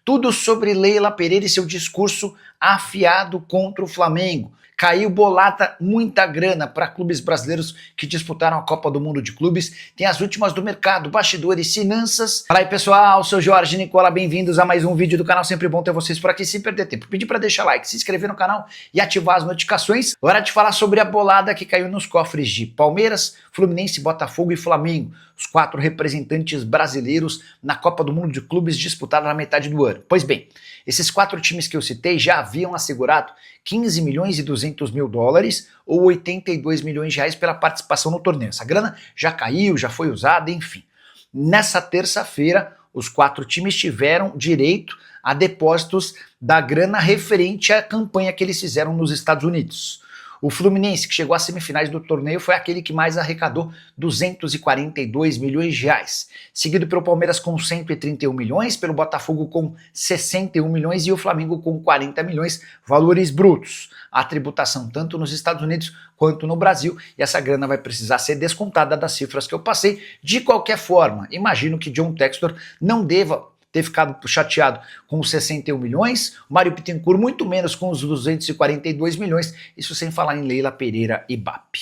Tudo sobre Leila Pereira e seu discurso afiado contra o Flamengo. Caiu bolada, muita grana para clubes brasileiros que disputaram a Copa do Mundo de Clubes. Tem as últimas do mercado, bastidores, finanças. Fala aí pessoal, sou Jorge Nicola, bem-vindos a mais um vídeo do canal. Sempre bom ter vocês por aqui, sem perder tempo. Pedi para deixar like, se inscrever no canal e ativar as notificações. Hora de falar sobre a bolada que caiu nos cofres de Palmeiras, Fluminense, Botafogo e Flamengo. Os 4 representantes brasileiros na Copa do Mundo de Clubes disputada na metade do ano. Pois bem, esses 4 times que eu citei já haviam assegurado 15 milhões e 200 mil dólares ou 82 milhões de reais pela participação no torneio. Essa grana já caiu, já foi usada, enfim. Nessa terça-feira, os 4 times tiveram direito a depósitos da grana referente à campanha que eles fizeram nos Estados Unidos. O Fluminense, que chegou às semifinais do torneio, foi aquele que mais arrecadou 242 milhões de reais. Seguido pelo Palmeiras com 131 milhões, pelo Botafogo com 61 milhões e o Flamengo com 40 milhões, valores brutos. A tributação tanto nos Estados Unidos quanto no Brasil, e essa grana vai precisar ser descontada das cifras que eu passei. De qualquer forma, imagino que John Textor não deva ter ficado chateado com os 61 milhões, o Mário Bittencourt muito menos com os 242 milhões, isso sem falar em Leila Pereira e BAP.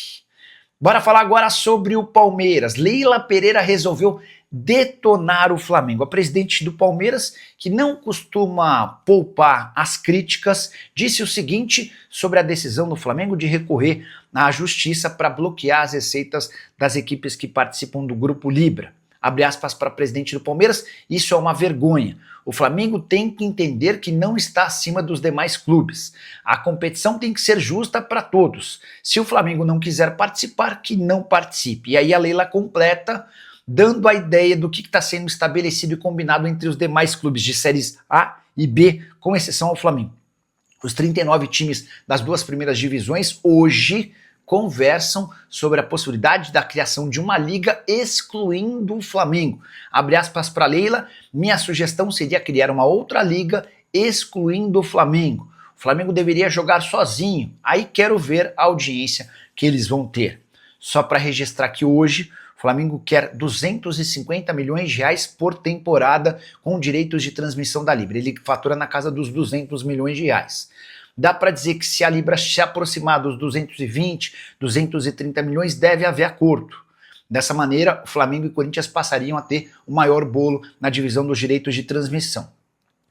Bora falar agora sobre o Palmeiras. Leila Pereira resolveu detonar o Flamengo. A presidente do Palmeiras, que não costuma poupar as críticas, disse o seguinte sobre a decisão do Flamengo de recorrer à justiça para bloquear as receitas das equipes que participam do Grupo Libra. Abre aspas para a presidente do Palmeiras, isso é uma vergonha. O Flamengo tem que entender que não está acima dos demais clubes. A competição tem que ser justa para todos. Se o Flamengo não quiser participar, que não participe. E aí a Leila completa, dando a ideia do que está sendo estabelecido e combinado entre os demais clubes de séries A e B, com exceção ao Flamengo. Os 39 times das 2 primeiras divisões hoje conversam sobre a possibilidade da criação de uma liga excluindo o Flamengo. Abre aspas para Leila, minha sugestão seria criar uma outra liga excluindo o Flamengo. O Flamengo deveria jogar sozinho, aí quero ver a audiência que eles vão ter. Só para registrar que hoje o Flamengo quer 250 milhões de reais por temporada com direitos de transmissão da Libra. Ele fatura na casa dos 200 milhões de reais. Dá para dizer que se a Libra se aproximar dos 220, 230 milhões, deve haver acordo. Dessa maneira, o Flamengo e o Corinthians passariam a ter o maior bolo na divisão dos direitos de transmissão.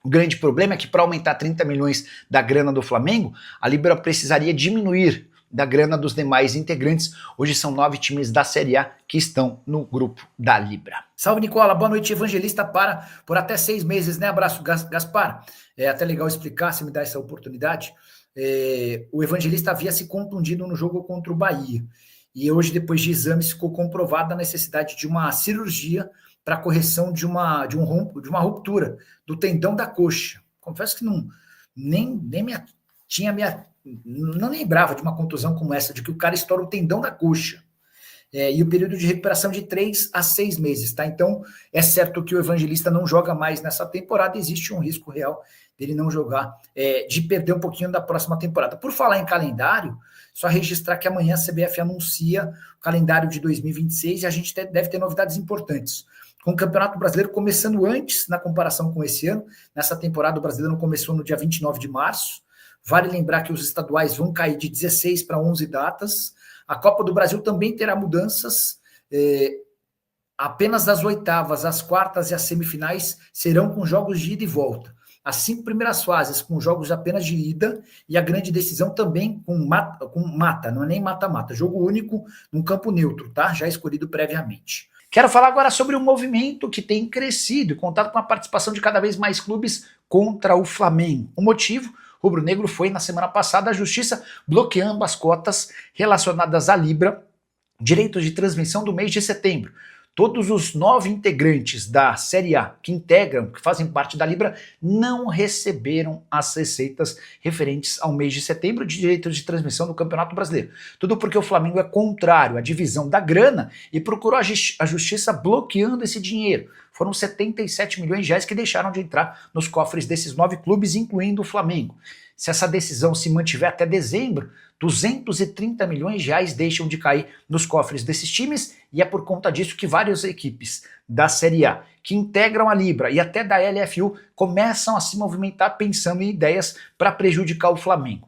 O grande problema é que para aumentar 30 milhões da grana do Flamengo, a Libra precisaria diminuir da grana dos demais integrantes. Hoje são 9 times da Série A que estão no grupo da Libra. Salve Nicola, boa noite. Evangelista para por até 6 meses, né? Abraço, Gaspar. É até legal explicar, se me dá essa oportunidade. O Evangelista havia se contundido no jogo contra o Bahia. E hoje, depois de exames, ficou comprovada a necessidade de uma cirurgia para correção de uma ruptura do tendão da coxa. Confesso que não lembrava de uma contusão como essa, de que o cara estoura o tendão da coxa. E o período de recuperação de 3 a 6 meses, tá? Então, é certo que o Evangelista não joga mais nessa temporada, existe um risco real dele não jogar, de perder um pouquinho da próxima temporada. Por falar em calendário, só registrar que amanhã a CBF anuncia o calendário de 2026 e a gente deve ter novidades importantes. Com o Campeonato Brasileiro começando antes, na comparação com esse ano, nessa temporada o Brasileiro começou no dia 29 de março, vale lembrar que os estaduais vão cair de 16 para 11 datas. A Copa do Brasil também terá mudanças. Apenas as oitavas, as quartas e as semifinais serão com jogos de ida e volta. As 5 primeiras fases com jogos apenas de ida e a grande decisão também com mata, não é nem mata-mata, jogo único num campo neutro, tá? Já escolhido previamente. Quero falar agora sobre o movimento que tem crescido e contado com a participação de cada vez mais clubes contra o Flamengo. O motivo? Rubro-negro foi, na semana passada, à justiça bloqueando as cotas relacionadas à Libra, direitos de transmissão do mês de setembro. Todos os 9 integrantes da Série A que fazem parte da Libra, não receberam as receitas referentes ao mês de setembro de direitos de transmissão do Campeonato Brasileiro. Tudo porque o Flamengo é contrário à divisão da grana e procurou a justiça bloqueando esse dinheiro. Foram 77 milhões de reais que deixaram de entrar nos cofres desses 9 clubes, incluindo o Flamengo. Se essa decisão se mantiver até dezembro, 230 milhões de reais deixam de cair nos cofres desses times, e é por conta disso que várias equipes da Série A, que integram a Libra e até da LFU, começam a se movimentar pensando em ideias para prejudicar o Flamengo.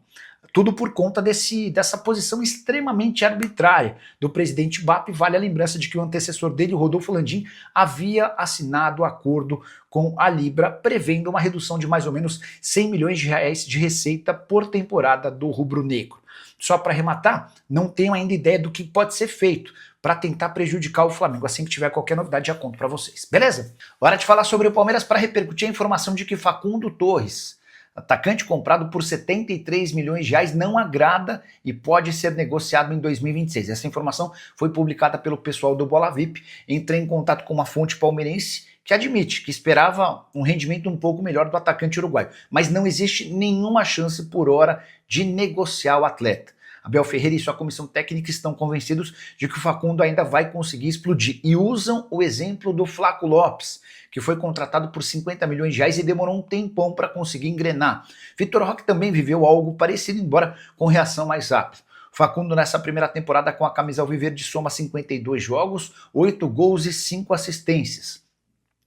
Tudo por conta dessa posição extremamente arbitrária do presidente BAP. Vale a lembrança de que o antecessor dele, o Rodolfo Landim, havia assinado acordo com a Libra, prevendo uma redução de mais ou menos 100 milhões de reais de receita por temporada do rubro-negro. Só para arrematar, não tenho ainda ideia do que pode ser feito para tentar prejudicar o Flamengo. Assim que tiver qualquer novidade, já conto para vocês. Beleza? Hora de falar sobre o Palmeiras para repercutir a informação de que Facundo Torres, atacante comprado por 73 milhões de reais, não agrada e pode ser negociado em 2026. Essa informação foi publicada pelo pessoal do Bola VIP. Entrei em contato com uma fonte palmeirense que admite que esperava um rendimento um pouco melhor do atacante uruguaio, mas não existe nenhuma chance por hora de negociar o atleta. Abel Ferreira e sua comissão técnica estão convencidos de que o Facundo ainda vai conseguir explodir e usam o exemplo do Flaco Lopes, que foi contratado por 50 milhões de reais e demorou um tempão para conseguir engrenar. Vitor Roque também viveu algo parecido, embora com reação mais rápida. Facundo, nessa primeira temporada com a camisa alviverde, soma 52 jogos, 8 gols e 5 assistências.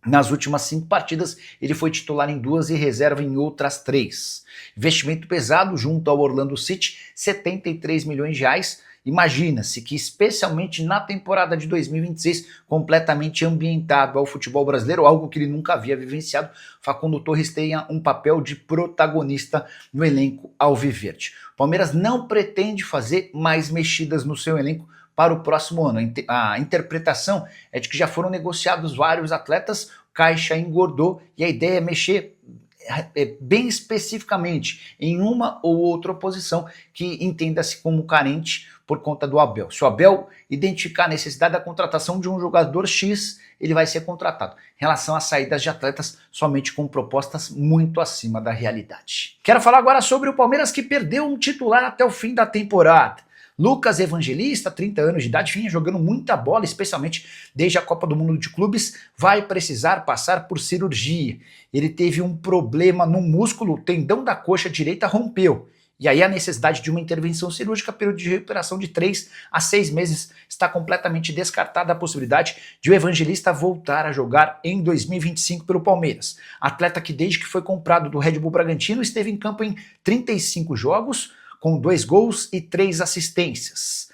Nas últimas 5 partidas, ele foi titular em 2 e reserva em outras 3. Investimento pesado junto ao Orlando City, 73 milhões de reais. Imagina-se que, especialmente na temporada de 2026, completamente ambientado ao futebol brasileiro, algo que ele nunca havia vivenciado, Facundo Torres tenha um papel de protagonista no elenco alviverde. O Palmeiras não pretende fazer mais mexidas no seu elenco para o próximo ano. A interpretação é de que já foram negociados vários atletas, o caixa engordou e a ideia é mexer bem especificamente em uma ou outra posição que entenda-se como carente por conta do Abel. Se o Abel identificar a necessidade da contratação de um jogador X, ele vai ser contratado. Em relação às saídas de atletas, somente com propostas muito acima da realidade. Quero falar agora sobre o Palmeiras, que perdeu um titular até o fim da temporada. Lucas Evangelista, 30 anos de idade, vinha jogando muita bola, especialmente desde a Copa do Mundo de Clubes, vai precisar passar por cirurgia. Ele teve um problema no músculo, o tendão da coxa direita rompeu. E aí a necessidade de uma intervenção cirúrgica, período de recuperação de 3 a 6 meses, está completamente descartada a possibilidade de o Evangelista voltar a jogar em 2025 pelo Palmeiras. Atleta que desde que foi comprado do Red Bull Bragantino esteve em campo em 35 jogos, com 2 gols e 3 assistências.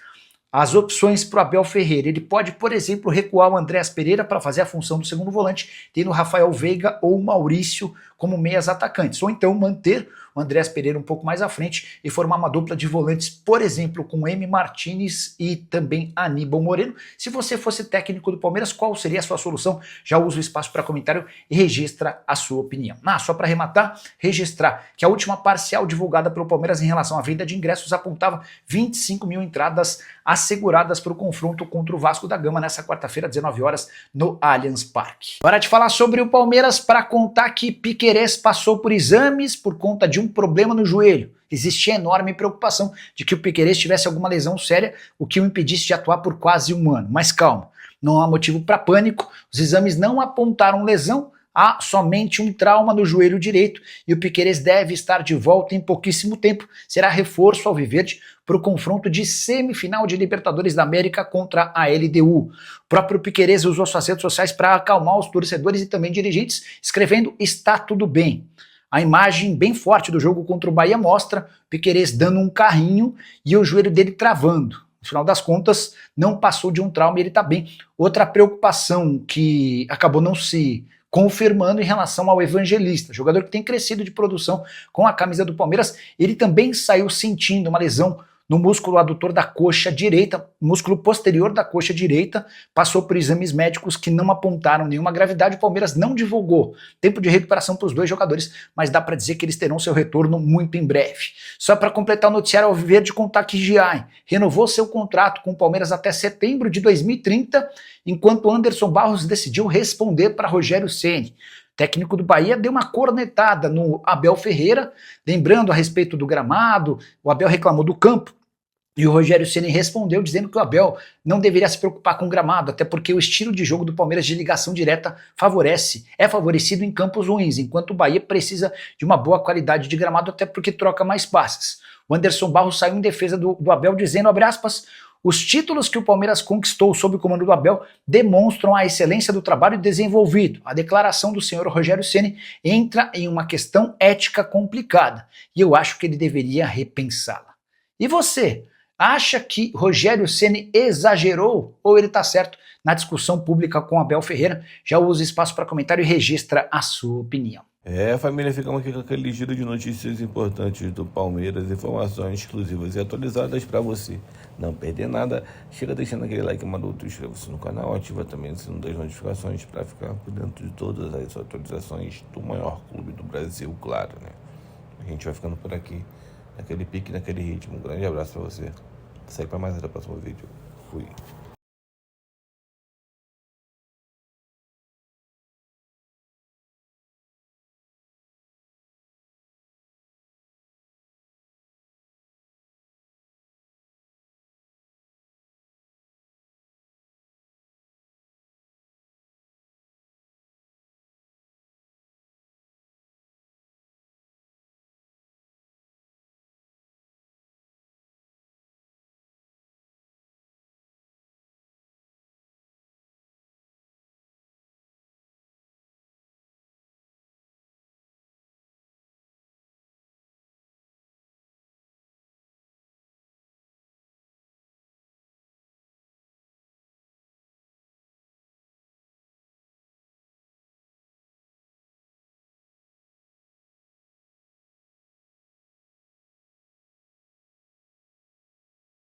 As opções para o Abel Ferreira: ele pode, por exemplo, recuar o Andréas Pereira para fazer a função do segundo volante, tendo o Rafael Veiga ou o Maurício como meias atacantes, ou então manter o Andréas Pereira um pouco mais à frente e formar uma dupla de volantes, por exemplo, com M. Martínez e também Aníbal Moreno. Se você fosse técnico do Palmeiras, qual seria a sua solução? Já usa o espaço para comentário e registra a sua opinião. Só para arrematar, registrar que a última parcial divulgada pelo Palmeiras em relação à venda de ingressos apontava 25 mil entradas asseguradas para o confronto contra o Vasco da Gama nessa quarta-feira, 19 horas, no Allianz Parque. Hora de falar sobre o Palmeiras para contar que Piquerez passou por exames por conta de um problema no joelho. Existia enorme preocupação de que o Piquerez tivesse alguma lesão séria, o que o impedisse de atuar por quase um ano. Mas calma, não há motivo para pânico, os exames não apontaram lesão, há somente um trauma no joelho direito e o Piquerez deve estar de volta em pouquíssimo tempo. Será reforço alviverde para o confronto de semifinal de Libertadores da América contra a LDU. O próprio Piquerez usou suas redes sociais para acalmar os torcedores e também dirigentes, escrevendo: "Está tudo bem". A imagem bem forte do jogo contra o Bahia mostra Piquerez dando um carrinho e o joelho dele travando. No final das contas, não passou de um trauma e ele está bem. Outra preocupação que acabou não se confirmando em relação ao Evangelista, jogador que tem crescido de produção com a camisa do Palmeiras, ele também saiu sentindo uma lesão no músculo adutor da coxa direita, músculo posterior da coxa direita, passou por exames médicos que não apontaram nenhuma gravidade. O Palmeiras não divulgou tempo de recuperação para os dois jogadores, mas dá para dizer que eles terão seu retorno muito em breve. Só para completar o noticiário alviverde, contar que Giai renovou seu contrato com o Palmeiras até setembro de 2030, enquanto Anderson Barros decidiu responder para Rogério Ceni. O técnico do Bahia deu uma cornetada no Abel Ferreira, lembrando a respeito do gramado. O Abel reclamou do campo E o Rogério Ceni respondeu dizendo que o Abel não deveria se preocupar com o gramado, até porque o estilo de jogo do Palmeiras de ligação direta é favorecido em campos ruins, enquanto o Bahia precisa de uma boa qualidade de gramado, até porque troca mais passes. O Anderson Barros saiu em defesa do Abel dizendo, abre aspas, os títulos que o Palmeiras conquistou sob o comando do Abel demonstram a excelência do trabalho desenvolvido. A declaração do senhor Rogério Ceni entra em uma questão ética complicada, e eu acho que ele deveria repensá-la. E você? Acha que Rogério Ceni exagerou ou ele está certo na discussão pública com Abel Ferreira? Já usa espaço para comentário e registra a sua opinião. Família, ficamos aqui com aquele giro de notícias importantes do Palmeiras, informações exclusivas e atualizadas para você não perder nada. Chega deixando aquele like maroto, inscreva-se no canal, ativa também o sino das notificações para ficar por dentro de todas as atualizações do maior clube do Brasil, claro, né? A gente vai ficando por aqui, naquele pique, naquele ritmo. Um grande abraço para você. Segue para mais até o próximo vídeo. Fui.